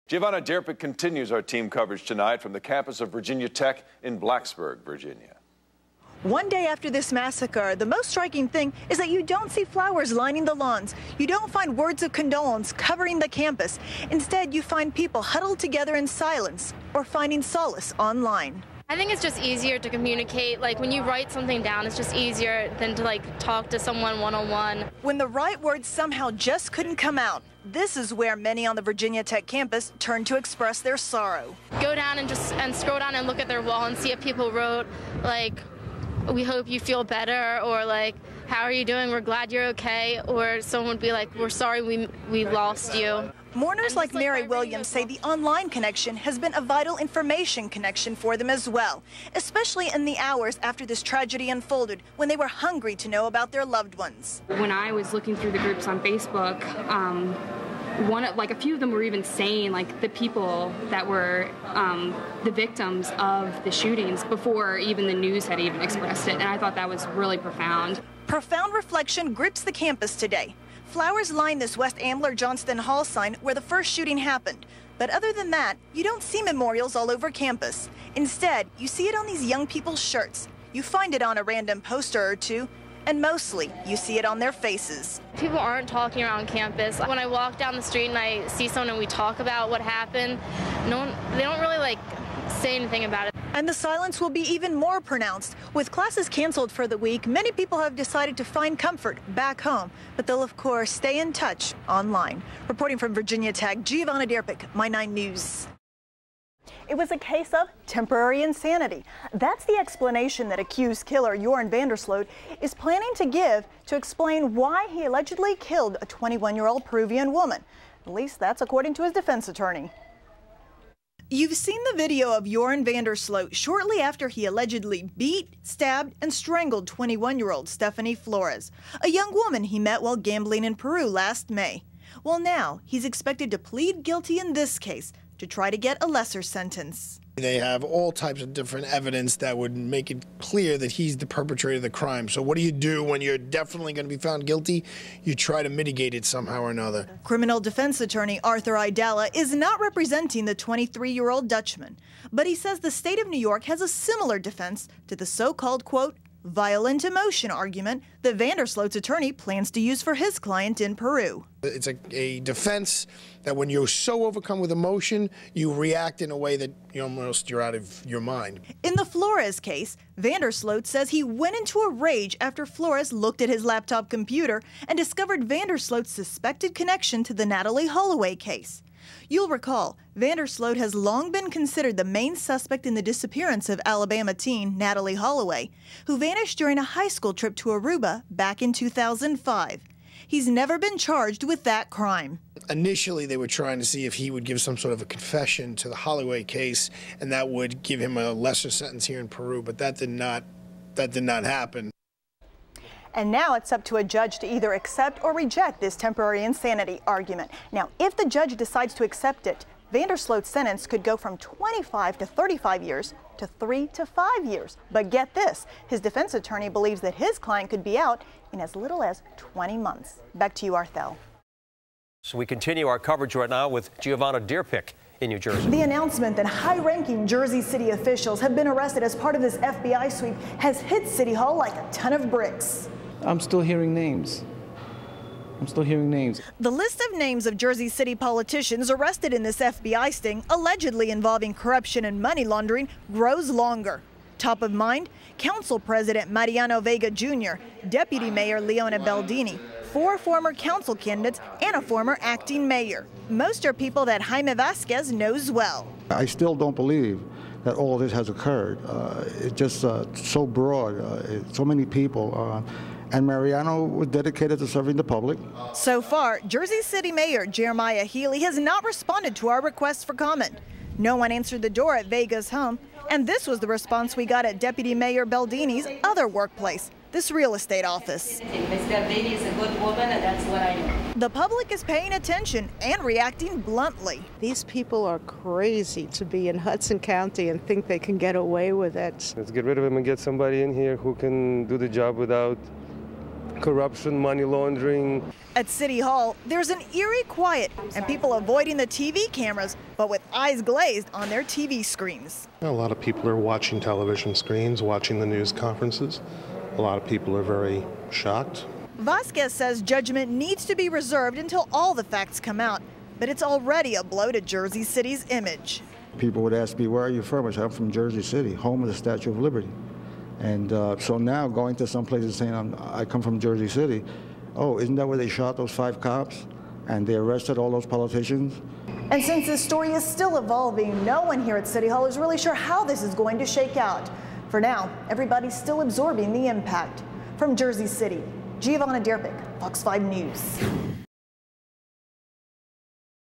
Giovanna continues our team coverage tonight from the campus of Virginia Tech in Blacksburg, Virginia. One day after this massacre, the most striking thing is that you don't see flowers lining the lawns. You don't find words of condolence covering the campus. Instead, you find people huddled together in silence or finding solace online. I think it's just easier to communicate. Like when you write something down, it's just easier than to talk to someone one-on-one. When the right words somehow just couldn't come out, this is where many on the Virginia Tech campus turn to express their sorrow. Go down and scroll down and look at their wall and see if people wrote we hope you feel better, or how are you doing? We're glad you're okay. Or someone would be like, we're sorry we lost you. Mourners like Mary Williams say the online connection has been a vital information connection for them as well, especially in the hours after this tragedy unfolded when they were hungry to know about their loved ones. When I was looking through the groups on Facebook, a few of them were even saying the people that were the victims of the shootings before even the news had even expressed it, and I thought that was really profound. Profound reflection grips the campus today. Flowers line this West Ambler Johnston Hall sign where the first shooting happened. But other than that, you don't see memorials all over campus. Instead, you see it on these young people's shirts. You find it on a random poster or two, and mostly you see it on their faces. People aren't talking around campus. When I walk down the street and I see someone and we talk about what happened, they don't really say anything about it. And the silence will be even more pronounced. With classes canceled for the week, many people have decided to find comfort back home, but they'll of course stay in touch online. Reporting from Virginia Tech, Giovanna, My 9 News. It was a case of temporary insanity. That's the explanation that accused killer Joran Vandersloot is planning to give to explain why he allegedly killed a 21-year-old Peruvian woman. At least that's according to his defense attorney. You've seen the video of Joran Vandersloot shortly after he allegedly beat, stabbed, and strangled 21-year-old Stephanie Flores, a young woman he met while gambling in Peru last May. Well, now he's expected to plead guilty in this case to try to get a lesser sentence. They have all types of different evidence that would make it clear that he's the perpetrator of the crime. So what do you do when you're definitely going to be found guilty? You try to mitigate it somehow or another. Criminal defense attorney Arthur Idala is not representing the 23-year-old Dutchman, but he says the state of New York has a similar defense to the so-called, quote, violent emotion argument that Vandersloot's attorney plans to use for his client in Peru. It's a defense that when you're so overcome with emotion, you react in a way that you're out of your mind. In the Flores case, Vandersloot says he went into a rage after Flores looked at his laptop computer and discovered Vandersloot's suspected connection to the Natalie Holloway case. You'll recall, Vandersloot has long been considered the main suspect in the disappearance of Alabama teen Natalie Holloway, who vanished during a high school trip to Aruba back in 2005. He's never been charged with that crime. Initially, they were trying to see if he would give some sort of a confession to the Holloway case, and that would give him a lesser sentence here in Peru, but that did not happen. And now it's up to a judge to either accept or reject this temporary insanity argument. Now, if the judge decides to accept it, Vandersloot's sentence could go from 25 to 35 years to 3 to 5 years. But get this, his defense attorney believes that his client could be out in as little as 20 months. Back to you, Arthel. So we continue our coverage right now with Giovanna in New Jersey. The announcement that high-ranking Jersey City officials have been arrested as part of this FBI sweep has hit City Hall like a ton of bricks. I'm still hearing names. The list of names of Jersey City politicians arrested in this FBI sting, allegedly involving corruption and money laundering, grows longer. Top of mind, Council President Mariano Vega Jr., Deputy Mayor Leona Baldini, 4 former council candidates, and a former acting mayor. Most are people that Jaime Vasquez knows well. I still don't believe that all this has occurred. It's just so broad, so many people. And Mariano was dedicated to serving the public. So far, Jersey City Mayor Jeremiah Healy has not responded to our requests for comment. No one answered the door at Vega's home, and this was the response we got at Deputy Mayor Baldini's other workplace, this real estate office. Ms. Baldini is a good woman, and that's what I know. The public is paying attention and reacting bluntly. These people are crazy to be in Hudson County and think they can get away with it. Let's get rid of him and get somebody in here who can do the job without corruption, money laundering. At City Hall, there's an eerie quiet and people avoiding the TV cameras, but with eyes glazed on their TV screens. A lot of people are watching television screens, watching the news conferences. A lot of people are very shocked. Vasquez says judgment needs to be reserved until all the facts come out, but it's already a blow to Jersey City's image. People would ask me, where are you from? I said, I'm from Jersey City, home of the Statue of Liberty. And so now going to some places saying I come from Jersey City, oh, isn't that where they shot those 5 cops and they arrested all those politicians? And since this story is still evolving, no one here at City Hall is really sure how this is going to shake out. For now, everybody's still absorbing the impact. From Jersey City, Giovanna, Fox 5 News.